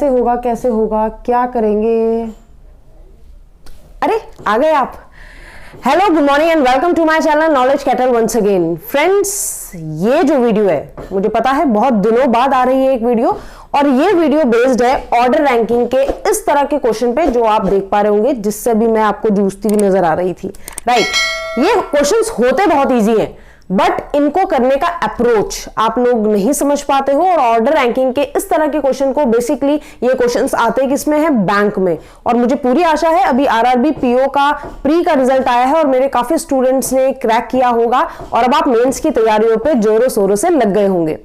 कैसे होगा कैसे होगा, क्या करेंगे? अरे आ गए आप। Hello, good morning and welcome to my channel knowledge cattle once again. Friends, ये जो वीडियो है, मुझे पता है बहुत दिनों बाद आ रही है एक वीडियो, और ये वीडियो बेस्ड है ऑर्डर रैंकिंग के इस तरह के क्वेश्चन पे जो आप देख पा रहे होंगे, जिससे भी मैं आपको जूझती हुई नजर आ रही थी। राइट, ये क्वेश्चंस होते बहुत इजी हैं, बट इनको करने का अप्रोच आप लोग नहीं समझ पाते हो। और ऑर्डर रैंकिंग के इस तरह के क्वेश्चन को बेसिकली ये क्वेश्चंस आते हैं किसमें है, बैंक में। और मुझे पूरी आशा है अभी आरआरबी पीओ का प्री का रिजल्ट आया है और मेरे काफी स्टूडेंट्स ने क्रैक किया होगा और अब आप मेंस की तैयारियों पे जोरों शोरों से लग गए होंगे।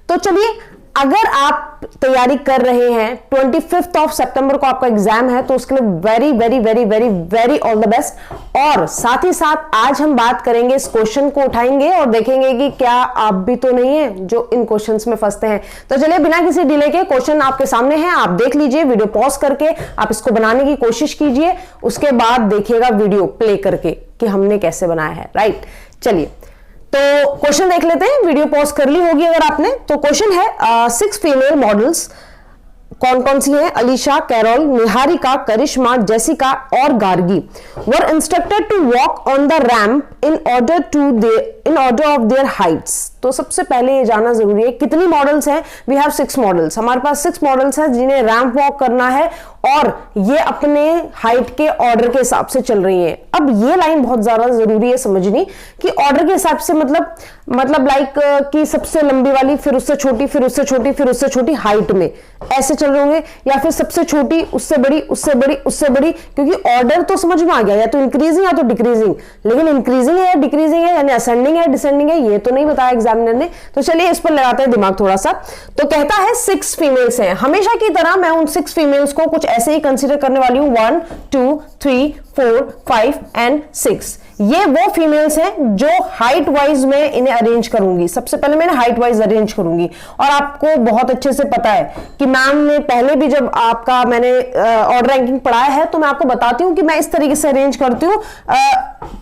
तो चलिए, अगर आप तैयारी कर रहे हैं, 25 ऑफ सितंबर को आपका एग्जाम है, तो उसके लिए very very very very very all the best. और साथ ही साथ आज हम बात करेंगे, इस क्वेश्चन को उठाएंगे और देखेंगे कि क्या आप भी तो नहीं है जो इन क्वेश्चंस में फंसते हैं। तो चलिए, बिना किसी डिले के क्वेश्चन आपके सामने है, आप देख लीजिए, वीडियो पॉज करके आप इसको बनाने की कोशिश कीजिए, उसके बाद देखिएगा वीडियो प्ले करके कि हमने कैसे बनाया है। राइट, चलिए तो क्वेश्चन देख लेते हैं। वीडियो पॉज कर ली होगी अगर आपने। तो क्वेश्चन है 6 फीमेल मॉडल्स, कौन कौन सी हैं? अलीशा, कैरोल, निहारिका, करिश्मा, जेसिका और Gargi were instructed to walk on the ramp in order of their heights. तो सबसे पहले ये जानना जरूरी है कितनी मॉडल्स हैं। वी हैव 6 मॉडल्स, हमारे पास 6 मॉडल्स हैं जिन्हें रैंप वॉक करना है और ये अपने हाइट के ऑर्डर के हिसाब से चल रही हैं। अब ये लाइन बहुत ज्यादा जरूरी है समझनी कि ऑर्डर के हिसाब से मतलब लाइक कि सबसे लंबी वाली, फिर उससे छोटी, फिर उससे छोटी, फिर उससे छोटी हाइट में ऐसे चल रहे होंगे, या फिर सबसे छोटी, उससे बड़ी, उससे बड़ी, उससे बड़ी। क्योंकि ऑर्डर तो समझ में आ गया, या तो इंक्रीजिंग या तो डिक्रीजिंग, लेकिन इंक्रीजिंग है या डिक्रीजिंग है, यानी असेंडिंग है डिसेंडिंग है, ये तो नहीं बताया एग्जामिनर ने। तो चलिए इस पर लगाते हैं दिमाग थोड़ा सा। तो कहता है 6 फीमेल्स हैं। हमेशा की तरह मैं उन 6 फीमेल्स को कुछ ऐसे ही कंसीडर करने वाली हूं, 1 2 3 4 5 एंड 6। ये वो फीमेल्स हैं जो हाइट वाइज में इन्हें अरेंज करूंगी। सबसे पहले मैं हाइट वाइज अरेंज करूंगी, और आपको बहुत अच्छे से पता है कि मैम ने पहले भी जब आपका मैंने ऑर्डर रैंकिंग पढ़ाया है, तो मैं आपको बताती हूं कि मैं इस तरीके से अरेंज करती हूं।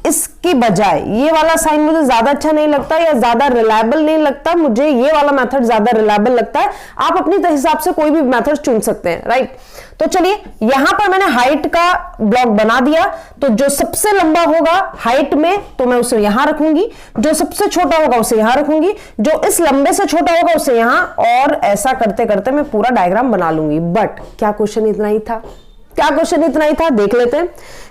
इसकी बजाय ये वाला साइन मुझे ज्यादा अच्छा नहीं लगता या ज्यादा रिलायबल नहीं लगता, मुझे ये वाला मेथड ज्यादा रिलायबल लगता है। आप अपनी हिसाब से कोई भी मेथड चुन सकते हैं। राइट, तो चलिए यहां पर मैंने हाइट का ब्लॉक बना दिया। तो जो सबसे लंबा होगा हाइट में, तो मैं उसे यहां रखूंगी, जो सबसे छोटा होगा उसे यहां रखूंगी, जो इस लंबे से छोटा होगा उसे यहां, और ऐसा करते करते मैं पूरा डायग्राम बना लूंगी। बट क्या क्वेश्चन इतना ही था? क्या क्वेश्चन इतना ही था? देख लेते हैं।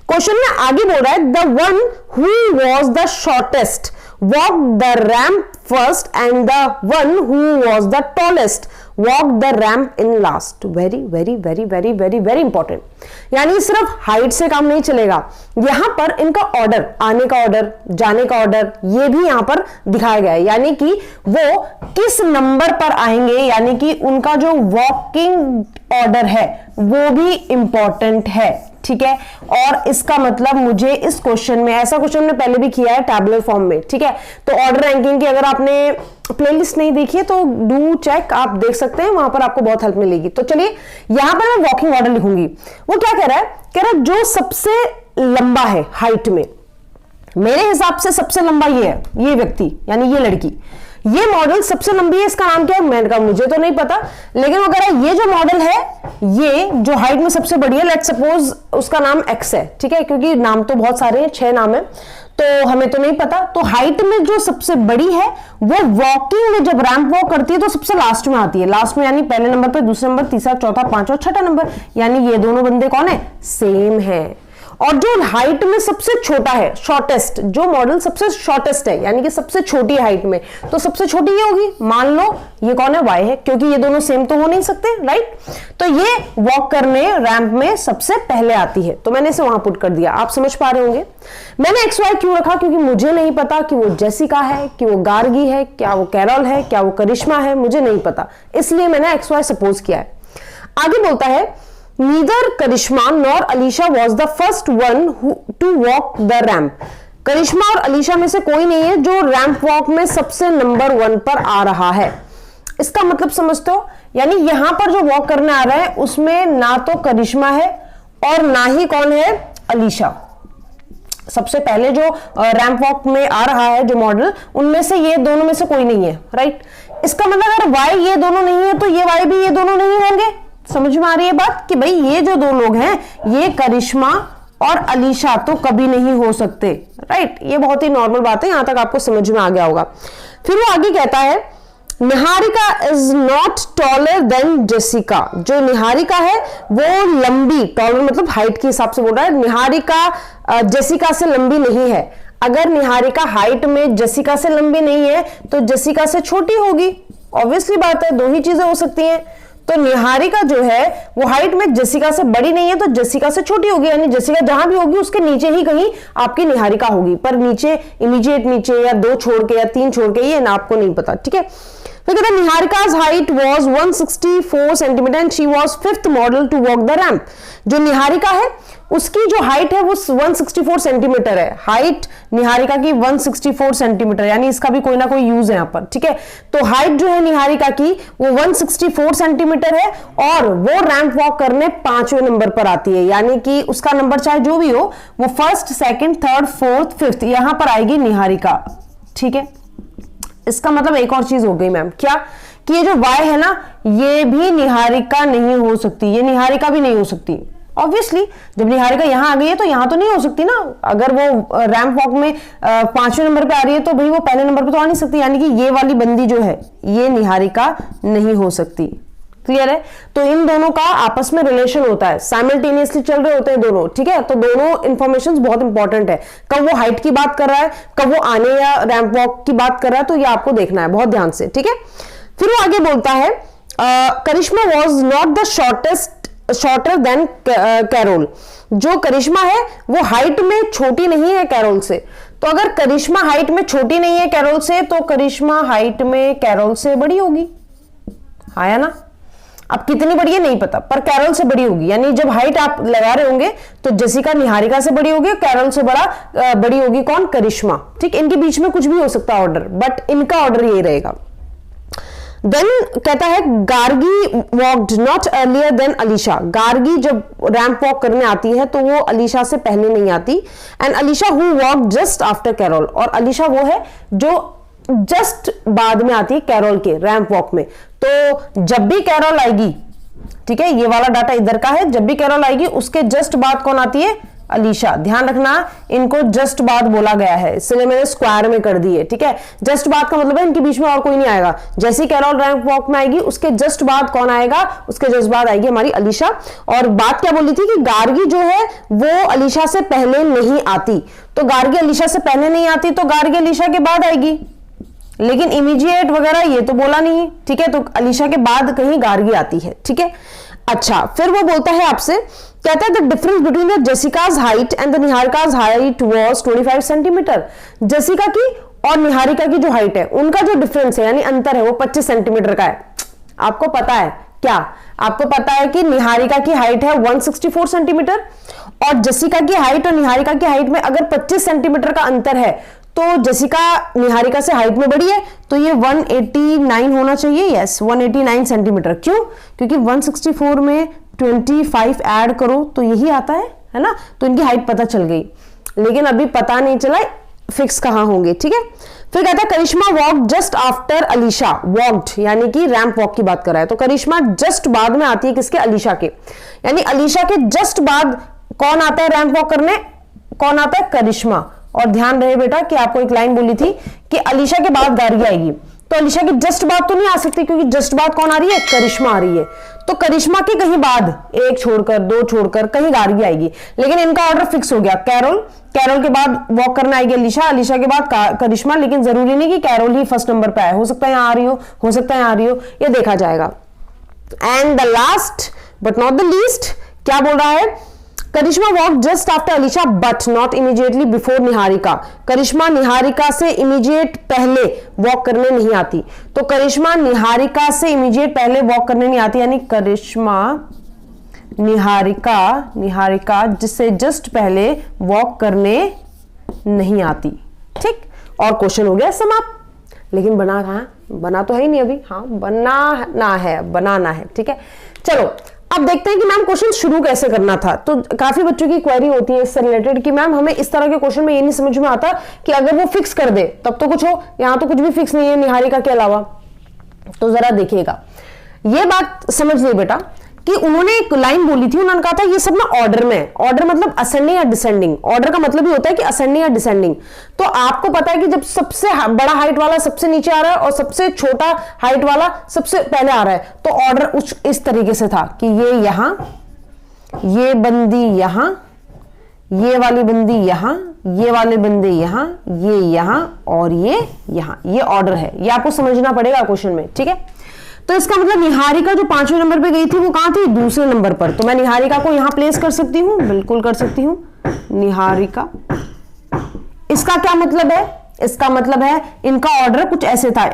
क्वेश्चन में आगे बोल रहा है, the one who was the shortest walk the ramp first and the one who was the tallest walk the ramp in last. Very very very very very very important. यानी सिर्फ हाइट से काम नहीं चलेगा, यहां पर इनका ऑर्डर, आने का ऑर्डर, जाने का ऑर्डर, ये भी यहां पर दिखाया गया है। यानी कि वो किस नंबर पर आएंगे, यानी कि उनका जो वॉकिंग ऑर्डर है वो भी इंपॉर्टेंट है। ठीक है, और इसका मतलब मुझे इस क्वेश्चन में, ऐसा क्वेश्चन हमने पहले भी किया है टैबुलर फॉर्म में। ठीक है, तो ऑर्डर रैंकिंग की अगर आपने प्लेलिस्ट नहीं देखी है तो डू चेक, आप देख सकते हैं, वहां पर आपको बहुत हेल्प मिलेगी। तो चलिए यहां पर मैं वॉकिंग ऑर्डर लिखूंगी। वो क्या कह रहा है? कह रहा है जो सबसे लंबा है हाइट में, मेरे हिसाब से सबसे लंबा ये है, ये व्यक्ति यानी ये लड़की, ये मॉडल सबसे लंबी है। इसका नाम क्या है? मैंने कहा मुझे तो नहीं पता, लेकिन वो कह रहा है ये जो मॉडल है, ये जो हाइट में सबसे बड़ी है, लेट्स सपोज उसका नाम एक्स है। ठीक है, क्योंकि नाम तो बहुत सारे हैं, 6 नाम है, तो हमें तो नहीं पता। तो हाइट में जो सबसे बड़ी है वो वॉकिंग में जब रैंप वॉक करती है तो सबसे लास्ट में आती है। लास्ट में यानी पहले नंबर पे, दूसरे नंबर, तीसरा, चौथा, पांचवा, छठा नंबर। यानी ये दोनों बंदे कौन है? सेम है। और जो हाइट में सबसे छोटा है, शॉर्टेस्ट, जो मॉडल सबसे शॉर्टेस्ट है यानी कि सबसे छोटी हाइट में, तो सबसे छोटी ये होगी। मान लो ये कौन है? वाई है, क्योंकि ये दोनों सेम तो हो नहीं सकते। राइट, तो ये वॉक करने रैंप में सबसे पहले आती है, तो मैंने इसे वहां पुट कर दिया। आप समझ पा रहे होंगे मैंने एक्स वाई क्यों रखा, क्योंकि मुझे नहीं पता कि वो जेसिका है, कि वो गार्गी है, क्या वो कैरोल है, क्या वो करिश्मा है, मुझे नहीं पता, इसलिए मैंने एक्स वाई सपोज किया है। आगे बोलता है, Neither Karishma nor Alisha was the first one to walk the ramp. करिश्मा और अलीशा में से कोई नहीं है जो रैंप वॉक में सबसे नंबर 1 पर आ रहा है। इसका मतलब समझते हो? यानी यहां पर जो वॉक करने आ रहा है उसमें ना तो करिश्मा है और ना ही कौन है? अलीशा। सबसे पहले जो रैंप वॉक में आ रहा है जो मॉडल, उनमें से ये दोनों में से कोई नहीं है। राइट, इसका मतलब अगर वाई ये दोनों नहीं है तो ये वाई भी ये दोनों नहीं होंगे। समझ में आ रही है बात कि भाई ये जो दो लोग हैं, ये करिश्मा और अलीशा तो कभी नहीं हो सकते, राइट। ये बहुत ही नॉर्मल बात है, यहां तक आपको समझ में आ गया होगा। फिर वो आगे कहता है Niharika is not taller than Jessica. जो निहारिका है वो लंबी, टॉलर मतलब हाइट के हिसाब से बोल रहा है, निहारिका जेसिका से लंबी नहीं है। अगर निहारिका हाइट में जेसिका से लंबी नहीं है तो जेसिका से छोटी होगी, ऑब्वियसली बात है, दो ही चीजें हो सकती हैं। तो निहारिका जो है वो हाइट में जेसिका से बड़ी नहीं है तो जेसिका से छोटी होगी, यानी जेसिका जहां भी होगी उसके नीचे ही कहीं आपकी निहारिका होगी, पर नीचे इमीडिएट नीचे या 2 छोड़ के या 3 छोड़ के, ये ना आपको नहीं पता, ठीक है। तो कहता है Niharika's height was 164 centimetre and she was 5th model to walk the ramp. जो निहारिका है उसकी जो हाइट है वो 164 सेंटीमीटर है। हाइट निहारिका की 164 सेंटीमीटर, यानी इसका भी कोई ना कोई यूज है यहाँ पर, ठीक है। तो हाइट जो है निहारिका की वो 164 सेंटीमीटर है और वो रैंप वॉक करने 5वें नंबर पर आती है, यानी कि उसका नंबर चाहे जो भी हो वो 1st, 2nd, 3rd, 4th, 5th यहां पर आएगी निहारिका, ठीक है। इसका मतलब एक और चीज हो गई मैम, क्या कि ये जो y है ना ये भी निहारिका नहीं हो सकती, ये निहारिका भी नहीं हो सकती। ऑब्वियसली जब निहारिका यहां आ गई है तो यहां तो नहीं हो सकती ना। अगर वो रैंप वॉक में 5वें नंबर पे आ रही है तो भाई वो पहले नंबर पे तो आ नहीं सकती, यानी कि ये वाली बंदी जो है ये निहारिका नहीं हो सकती। क्लियर है। तो इन दोनों का आपस में रिलेशन होता है, साइमल्टेनियसली चल रहे होते हैं दोनों, ठीक है। तो दोनों इंफॉर्मेशन बहुत इंपॉर्टेंट है, कब वो हाइट की बात कर रहा है, कब वो आने या रैंप वॉक की बात कर रहा है, तो ये आपको देखना है बहुत ध्यान से, ठीक है। फिर वो आगे बोलता है Karishma was not the shorter than Carol. जो करिश्मा है वो हाइट में छोटी नहीं है कैरोल से। तो अगर करिश्मा हाइट में छोटी नहीं है कैरोल से तो करिश्मा हाइट में कैरोल से बड़ी होगी, आया ना। अब कितनी बड़ी है नहीं पता, पर कैरोल से बड़ी होगी, यानी जब हाइट आप लगा रहे होंगे तो जेसिका निहारिका से बड़ी होगी, कैरोल से बड़ी होगी कौन, करिश्मा, ठीक। इनके बीच में कुछ भी हो सकता है ऑर्डर, बट इनका ऑर्डर यही रहेगा। देन कहता है Gargi walked not earlier than Alisha. Gargi जब रैंप वॉक करने आती है तो वो अलीशा से पहले नहीं आती। And Alisha who walk just after Carol, और अलीशा वो है जो जस्ट बाद में आती है कैरोल के रैंप वॉक में। तो जब भी कैरोल आएगी, ठीक है, ये वाला डाटा इधर का है, जब भी कैरोल आएगी उसके जस्ट बाद कौन आती है, अलीशा। ध्यान रखना इनको जस्ट बाद बोला गया है, इसलिए मैंने स्क्वायर में कर दी है, ठीक है। जस्ट बाद का मतलब है इनके बीच में और कोई नहीं आएगा। जैसे कैरोल रैंप वॉक में आएगी उसके जस्ट बाद कौन आएगा, उसके जस्ट बाद आएगी हमारी अलीशा। और बात क्या बोली थी कि गार्गी जो है वो अलीशा से पहले नहीं आती, तो गार्गी अलीशा से पहले नहीं आती तो गार्गी अलीशा के बाद आएगी, लेकिन इमीडिएट वगैरह ये तो बोला नहीं, ठीक है। तो अलीशा के बाद कहीं गार्गी आती है, ठीक है। अच्छा, फिर वो बोलता है आपसे, कहता है the difference between the Jessica's height and the Niharika's height was 25 centimetre. Jessica की और निहारिका की जो हाइट है उनका जो डिफरेंस है यानी अंतर है वो 25 सेंटीमीटर का है। आपको पता है क्या, आपको पता है कि निहारिका की हाइट है 164 सेंटीमीटर और जेसिका की हाइट और निहारिका की हाइट में अगर 25 सेंटीमीटर का अंतर है तो जेसिका निहारिका से हाइट में बड़ी है, तो ये 189 होना चाहिए। Yes, 189 centimetre. क्यों? क्योंकि 164 में 25 ऐड करो तो यही आता है ना। तो इनकी हाइट पता चल गई, लेकिन अभी पता नहीं चला फिक्स कहां होंगे, ठीक है। फिर कहता है Karishma walk just after Alisha. Walked यानी कि रैंप वॉक की बात कर रहा है, तो करिश्मा जस्ट बाद में आती है किसके, अलीशा के। यानी अलीशा के जस्ट बाद कौन आता है रैंप वॉक करने, कौन आता है, करिश्मा। और ध्यान रहे बेटा कि आपको एक लाइन बोली थी कि अलीशा के बाद गार्गी आएगी, तो अलीशा की जस्ट बाद तो नहीं आ सकती क्योंकि जस्ट बाद कौन आ रही है, करिश्मा आ रही है। तो करिश्मा के कहीं बाद, एक छोड़कर, दो छोड़कर कहीं गार्गी आएगी, लेकिन इनका ऑर्डर फिक्स हो गया। कैरोल के बाद वॉक करना आएगी अलीशा, अलीशा के बाद करिश्मा, लेकिन जरूरी नहीं कि कैरोल ही फर्स्ट नंबर पे आए, हो सकता है यहां आ रही हो सकता है यहां आ रही हो, ये देखा जाएगा। And the last but not the least क्या बोल रहा है, Karishma walk just after Alisha but not immediately before Niharika. Karishma Niharika से इमीडिएट पहले वॉक करने नहीं आती, तो करिश्मा निहारिका से इमीडिएट पहले वॉक करने नहीं आती, यानी करिश्मा निहारिका जिससे जस्ट पहले वॉक करने नहीं आती, ठीक। और क्वेश्चन हो गया समाप्त। लेकिन बना कहाँ, बना तो है ही नहीं अभी, हाँ बनाना है, ठीक है। चलो अब देखते हैं कि मैम क्वेश्चन शुरू कैसे करना था। तो काफी बच्चों की क्वेरी होती है इससे रिलेटेड कि मैम हमें इस तरह के क्वेश्चन में ये नहीं समझ में आता कि अगर वो फिक्स कर दे तब तो कुछ हो, यहां तो कुछ भी फिक्स नहीं है निहारिका के अलावा। तो जरा देखिएगा, ये बात समझ ली बेटा कि उन्होंने एक लाइन बोली थी, उन्होंने कहा था ये सब ना ऑर्डर में है। ऑर्डर मतलब असेंडिंग या डिसेंडिंग। ऑर्डर का मतलब ही होता है कि असेंडिंग या डिसेंडिंग। तो आपको पता है कि जब सबसे बड़ा हाइट वाला सबसे नीचे आ रहा है और सबसे छोटा हाइट वाला सबसे पहले आ रहा है, तो ऑर्डर इस तरीके से था कि ये यहां, ये बंदी यहां, ये वाली बंदी यहां, ये वाले बंदे यहां, ये यहां और ये यहां। ये ऑर्डर है, ये आपको समझना पड़ेगा क्वेश्चन में, ठीक है। तो इसका मतलब निहारिका जो 5वें नंबर पे गई थी वो कहां थी? दूसरे नंबर पर। तो मैं निहारिका को यहां प्लेस कर सकती हूं, बिल्कुल कर सकती हूं, निहारिका। इसका क्या मतलब है? इसका मतलब है इनका ऑर्डर कुछ ऐसे था,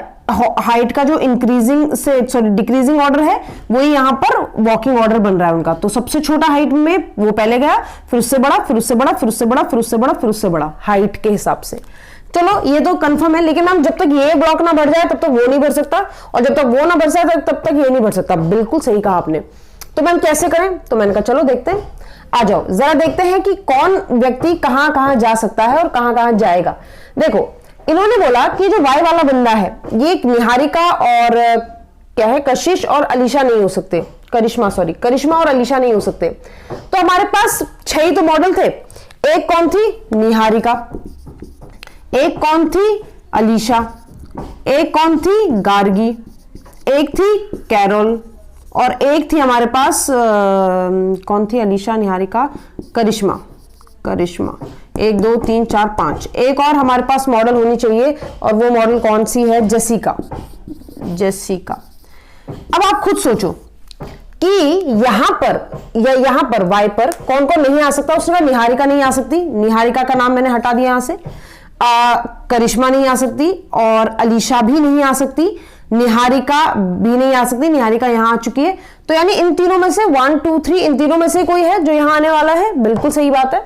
हाइट का जो इंक्रीजिंग से सॉरी डिक्रीजिंग ऑर्डर है वही यहां पर वॉकिंग ऑर्डर बन रहा है उनका। तो सबसे छोटा हाइट में वो पहले गया, फिर उससे बड़ा, फिर उससे बड़ा, फिर उससे बड़ा, फिर उससे बड़ा, फिर उससे बड़ा, हाइट के हिसाब से। चलो ये तो कंफर्म है, लेकिन मैम जब तक ये ब्लॉक ना बढ़ जाए तब तक वो नहीं बढ़ सकता, और जब तक वो ना बढ़ जाए तब तक ये नहीं बढ़ सकता। बिल्कुल सही कहा आपने। तो मैम कैसे करें? तो मैंने कहा चलो देखते हैं, आ जाओ जरा देखते हैं कि कौन व्यक्ति कहां कहां जा सकता है और कहां कहां जाएगा। देखो इन्होंने बोला कि जो वाई वाला बंदा है ये निहारिका और क्या है, कशिश और अलीशा नहीं हो सकते, करिश्मा सॉरी, करिश्मा और अलीशा नहीं हो सकते। तो हमारे पास 6 ही तो मॉडल थे। एक कौन थी? निहारिका, एक कौन थी? अलीशा, एक कौन थी? गार्गी, एक थी कैरोल, और एक थी हमारे पास कौन थी? अलीशा, निहारिका, करिश्मा, करिश्मा। 1 2 3 4 5। एक और हमारे पास मॉडल होनी चाहिए, और वो मॉडल कौन सी है? Jessica, Jessica. अब आप खुद सोचो कि यहां पर या यहां पर वाई पर कौन कौन नहीं आ सकता। उसमें निहारिका नहीं आ सकती, निहारिका का नाम मैंने हटा दिया यहां से। करिश्मा नहीं आ सकती और अलीशा भी नहीं आ सकती, निहारिका भी नहीं आ सकती, निहारिका यहां आ चुकी है। तो यानी इन तीनों में से 1 2 3 इन तीनों में से कोई है जो यहां आने वाला है। बिल्कुल सही बात है।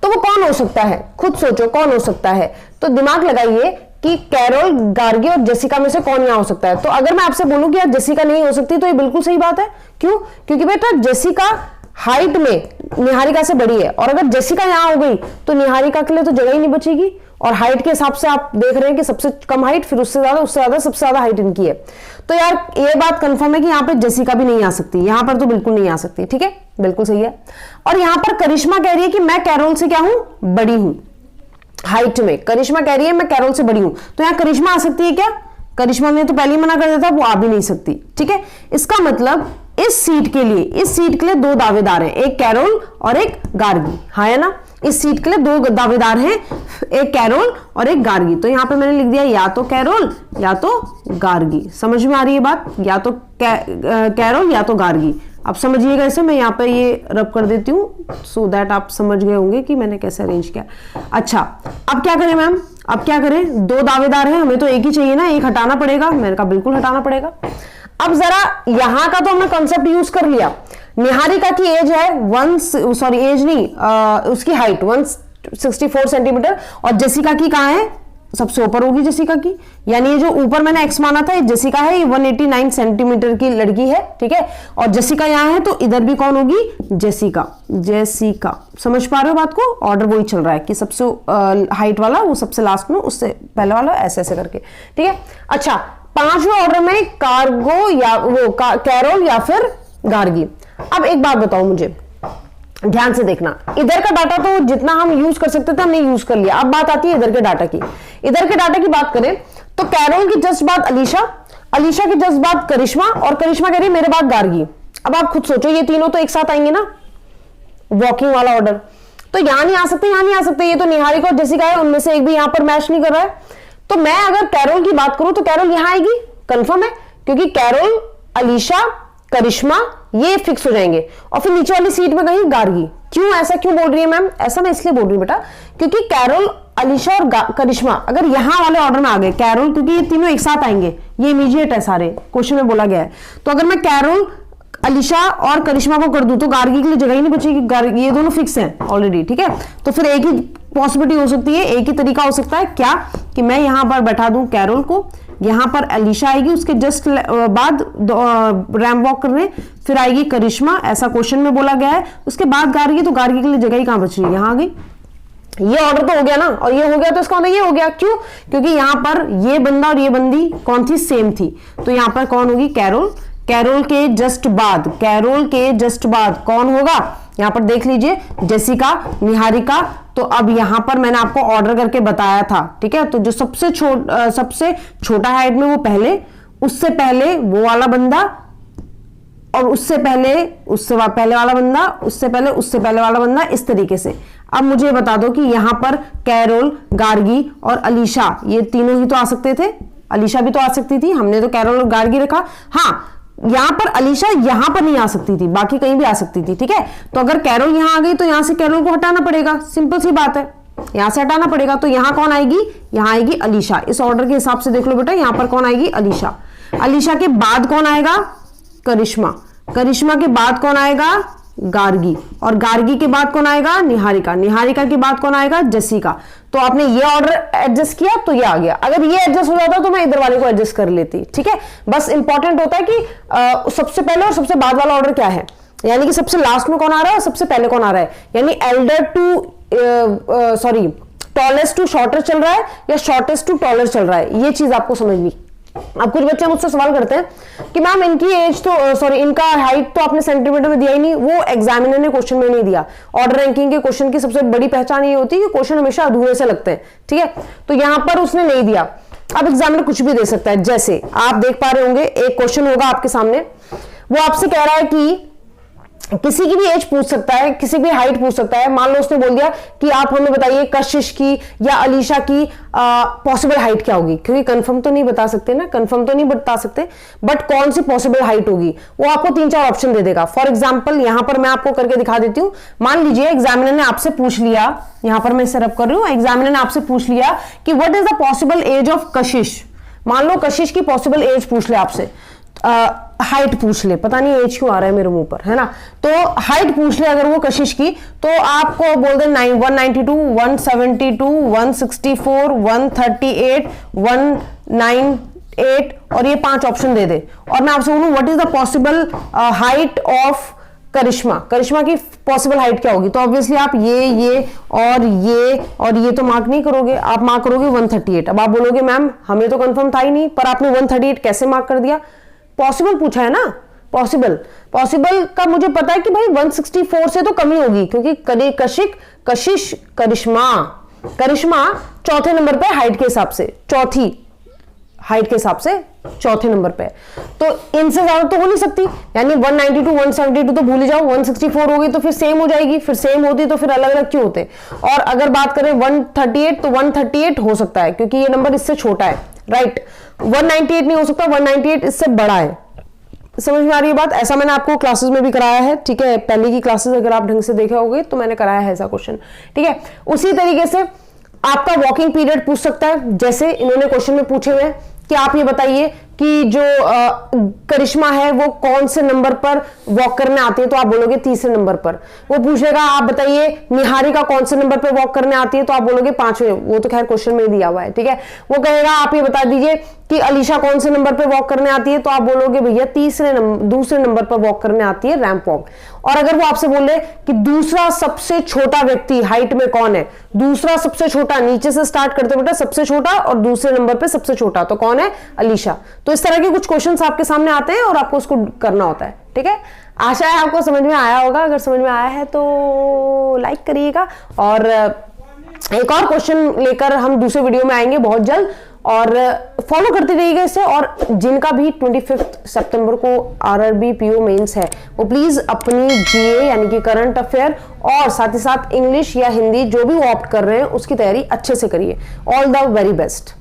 तो वो कौन हो सकता है? खुद सोचो कौन हो सकता है। तो दिमाग लगाइए कि कैरोल, गार्गी और जेसिका में से कौन यहां हो सकता है। तो अगर मैं आपसे बोलूं कि यार जेसिका नहीं हो सकती, तो ये बिल्कुल सही बात है। क्यों? क्योंकि बेटा जेसिका हाइट में निहारिका से बड़ी है, और अगर जेसिका यहां हो गई तो निहारिका के लिए तो जगह ही नहीं बचेगी। और हाइट के हिसाब से आप देख रहे हैं कि सबसे कम हाइट, फिर उससे ज्यादा, उससे ज्यादा, सबसे ज्यादा हाइट इनकी है। तो यार ये बात कंफर्म है कि यहाँ पे जेसिका भी नहीं आ सकती, यहां पर तो बिल्कुल नहीं आ सकती। ठीक है, बिल्कुल सही है। और यहां पर करिश्मा कह रही है कि मैं कैरोल से क्या हूं? बड़ी हूं हाइट में। करिश्मा कह रही है मैं कैरोल से बड़ी हूं। तो यहां करिश्मा आ सकती है क्या? करिश्मा ने तो पहले ही मना कर दिया था, वो आ भी नहीं सकती। ठीक है, इसका मतलब इस सीट के लिए 2 दावेदार हैं, एक कैरोल और एक गार्गी। हाँ है ना, इस सीट के लिए 2 दावेदार हैं, एक कैरोल और एक गार्गी। तो यहां पे मैंने लिख दिया या तो कैरोल या तो गार्गी। समझ में आ रही है बात? या तो कैरोल या तो गार्गी। अब समझिएगा इसे, मैं यहाँ पे ये रब कर देती हूँ सो दैट आप समझ गए होंगे कि मैंने कैसे अरेंज किया। अच्छा, अब क्या करें मैम? अब क्या करें? 2 दावेदार हैं, हमें तो एक ही चाहिए ना, एक हटाना पड़ेगा। मैंने कहा बिल्कुल हटाना पड़ेगा। अब जरा यहां का तो हमने कंसेप्ट यूज कर लिया। निहारिका की एज है उसकी हाइट 164 सेंटीमीटर, और जेसिका की कहां है? सबसे ऊपर होगी जेसिका की। यानी ये जो ऊपर मैंने एक्स माना था ये जेसिका है, ये 189 सेंटीमीटर की लड़की है। ठीक है, और जेसिका यहां है तो इधर भी कौन होगी? Jessica, Jessica. समझ पा रहे हो बात को? ऑर्डर वही चल रहा है कि सबसे हाइट वाला वो सबसे लास्ट में, उससे पहले वाला ऐसे ऐसे करके। ठीक है, अच्छा 5वें ऑर्डर में कार्गो या वो कैरोल या फिर गार्गी। अब एक बात बताओ मुझे, ध्यान से देखना। इधर का डाटा तो जितना हम यूज कर सकते थे हमने यूज कर लिया। अब बात आती है इधर के डाटा की। इधर के डाटा की बात करें तो कैरोल की जस्ट बाद अलीशा, अलीशा की जस्ट बाद करिश्मा, और करिश्मा कह रही है मेरे बाद गार्गी। अब आप खुद सोचो, ये तीनों तो एक साथ आएंगे ना, वॉकिंग वाला ऑर्डर। तो यहां नहीं आ सकते, यहां नहीं आ सकते। ये तो निहारिका और जेसिका है, उनमें से एक भी यहां पर मैच नहीं कर रहा है। तो मैं अगर कैरोल की बात करूं तो कैरोल यहां आएगी, कंफर्म है, क्योंकि कैरोल, अलीशा, करिश्मा ये फिक्स हो जाएंगे। और फिर नीचे वाली सीट में गई गार्गी। क्यों ऐसा क्यों बोल रही है मैम? ऐसा मैं इसलिए बोल रही हूं बेटा क्योंकि कैरोल, अलीशा और करिश्मा अगर यहां वाले ऑर्डर में आ गए, कैरोल क्योंकि ये तीनों एक साथ आएंगे, ये इमीडिएट है, सारे क्वेश्चन में बोला गया है। तो अगर मैं कैरोल, अलीशा और करिश्मा को कर दूं तो गार्गी के लिए जगह ही नहीं बचेगी, ये दोनों फिक्स हैं ऑलरेडी। ठीक है, तो फिर एक ही पॉसिबिलिटी हो सकती है, एक ही तरीका हो सकता है क्या कि मैं यहां पर बैठा दूं कैरोल को, यहां पर अलीशा आएगी, उसके जस्ट बाद रैंप वॉक करने, फिर आएगी करिश्मा, ऐसा क्वेश्चन में बोला गया है, उसके बाद गार्गी। तो गार्गी के लिए जगह ही कहां बच रही है? यहां आ गई। ये ऑर्डर तो हो गया ना, और ये हो गया तो इसका मतलब ये हो गया। क्यों? क्योंकि यहां पर ये बंदा और ये बंदी कौन थी? सेम थी। तो यहां पर कौन होगी? कैरोल, कैरोल के जस्ट बाद, कैरोल के जस्ट बाद कौन होगा? यहां पर देख लीजिए, जेसिका, निहारिका। तो अब यहां पर मैंने आपको ऑर्डर करके बताया था, ठीक है। तो जो सबसे छोटा हाइट में वो पहले, उससे पहले वो वाला बंदा, और उससे पहले पहले वाला बंदा, उससे पहले वाला बंदा, इस तरीके से। अब मुझे बता दो कि यहां पर कैरोल, गार्गी और अलीशा, ये तीनों ही तो आ सकते थे। अलीशा भी तो आ सकती थी, हमने तो कैरोल और गार्गी रखा। हाँ, यहां पर अलीशा यहां पर नहीं आ सकती थी, बाकी कहीं भी आ सकती थी, ठीक है। तो अगर कैरोल यहां आ गई तो यहां से कैरोल को हटाना पड़ेगा, सिंपल सी बात है, यहां से हटाना पड़ेगा। तो यहां कौन आएगी? यहां आएगी अलीशा। इस ऑर्डर के हिसाब से देख लो बेटा, यहां पर कौन आएगी? अलीशा। अलीशा के बाद कौन आएगा? करिश्मा। करिश्मा के बाद कौन आएगा? गार्गी। और गार्गी के बाद कौन आएगा? निहारिका। निहारिका के बाद कौन आएगा? जेसिका। तो आपने ये ऑर्डर एडजस्ट किया तो ये आ गया। अगर ये एडजस्ट हो जाता तो मैं इधर वाले को एडजस्ट कर लेती, ठीक है। बस इंपॉर्टेंट होता है कि सबसे पहले और सबसे बाद वाला ऑर्डर क्या है, यानी कि सबसे लास्ट में कौन आ रहा है और सबसे पहले कौन आ रहा है, यानी elder to tallest to shorter चल रहा है या शॉर्टेस्ट टू टॉलर चल रहा है, ये चीज आपको समझनी। अब कुछ बच्चे मुझसे सवाल करते हैं कि मैम इनकी एज तो इनका हाइट तो आपने सेंटीमीटर में दिया ही नहीं, वो एग्जामिनर ने क्वेश्चन में नहीं दिया। ऑर्डर रैंकिंग के क्वेश्चन की सबसे बड़ी पहचान ये होती है कि क्वेश्चन हमेशा अधूरे से लगते हैं, ठीक है। तो यहां पर उसने नहीं दिया। अब एग्जामिनर कुछ भी दे सकता है, जैसे आप देख पा रहे होंगे एक क्वेश्चन होगा आपके सामने, वो आपसे कह रहा है कि किसी की भी एज पूछ सकता है, किसी की भी हाइट पूछ सकता है। मान लो उसने बोल दिया कि आप हमें बताइए कशिश की या अलीशा की पॉसिबल हाइट क्या होगी, क्योंकि कंफर्म तो नहीं बता सकते ना, कंफर्म तो नहीं बता सकते, बट कौन सी पॉसिबल हाइट होगी वो आपको 3-4 ऑप्शन दे देगा। फॉर एग्जांपल यहां पर मैं आपको करके दिखा देती हूं। मान लीजिए एग्जामिनर ने आपसे पूछ लिया, यहां पर मैं इसे रब कर रही हूं, एग्जामिनर ने आपसे पूछ लिया कि what is the possible age of Kashish. मान लो कशिश की पॉसिबल एज पूछ ले आपसे, हाइट पूछ ले, पता नहीं एज क्यों आ रहा है मेरे मुंह पर, है ना। तो हाइट पूछ ले अगर वो कशिश की, तो आपको बोल दे 192, 172, 164, 138, 198 और ये 5 ऑप्शन दे दे। और मैं आपसे बोलूं what is the possible height of Karishma, Karishma की पॉसिबल हाइट क्या होगी, तो ऑब्वियसली आप ये और ये तो मार्क नहीं करोगे, आप मार्क करोगे 138। अब आप बोलोगे मैम हमें तो कंफर्म था ही नहीं, पर आपने 138 कैसे मार्क कर दिया? पॉसिबल पूछा है ना, पॉसिबल का मुझे पता है कि भाई 164 से तो कमी होगी, क्योंकि करिश्मा चौथे नंबर पे हाइट के हिसाब से, चौथी हाइट के हिसाब से चौथे नंबर पे, तो इनसे ज्यादा तो हो नहीं सकती। यानी 192, 172 तो भूल ही जाओ, 164 होगी तो फिर सेम हो जाएगी, फिर सेम होती तो फिर अलग अलग क्यों होते। और अगर बात करें 138 तो 138 हो सकता है क्योंकि ये नंबर इससे छोटा है, राइट। 198 नहीं हो सकता, 198 इससे बड़ा है। समझ में आ रही है बात? ऐसा मैंने आपको क्लासेस में भी कराया है, ठीक है। पहले की क्लासेस अगर आप ढंग से देखे होगे तो मैंने कराया है ऐसा क्वेश्चन, ठीक है। उसी तरीके से आपका वॉकिंग पीरियड पूछ सकता है, जैसे इन्होंने क्वेश्चन में पूछे हुए कि आप ये बताइए कि जो करिश्मा है वो कौन से नंबर पर वॉक करने आती है, तो आप बोलोगे तीसरे नंबर पर। वो पूछेगा आप बताइए निहारिका कौन से नंबर पर वॉक करने आती है, तो आप बोलोगे 5वें। वो तो खैर क्वेश्चन में ही दिया हुआ है, ठीक है। वो कहेगा आप ये बता दीजिए कि अलीशा कौन से नंबर पर वॉक करने आती है, तो आप बोलोगे भैया दूसरे नंबर पर वॉक करने आती है, रैंप वॉक। और अगर वो आपसे बोले कि दूसरा सबसे छोटा व्यक्ति हाइट में कौन है, दूसरा सबसे छोटा, नीचे से स्टार्ट करते बेटा, सबसे छोटा और दूसरे नंबर पे सबसे छोटा, तो कौन है? अलीशा। तो इस तरह के कुछ क्वेश्चंस आपके सामने आते हैं और आपको उसको करना होता है, ठीक है। आशा है आपको समझ में आया होगा। अगर समझ में आया है तो लाइक करिएगा, और एक और क्वेश्चन लेकर हम दूसरे वीडियो में आएंगे बहुत जल्द, और फॉलो करते रहिएगा इसे। और जिनका भी 25 सितंबर को आरआरबी पीओ मेंस है, वो प्लीज अपनी जीए यानी कि करंट अफेयर और साथ ही साथ इंग्लिश या हिंदी जो भी वो ऑप्ट कर रहे हैं उसकी तैयारी अच्छे से करिए। All the very best.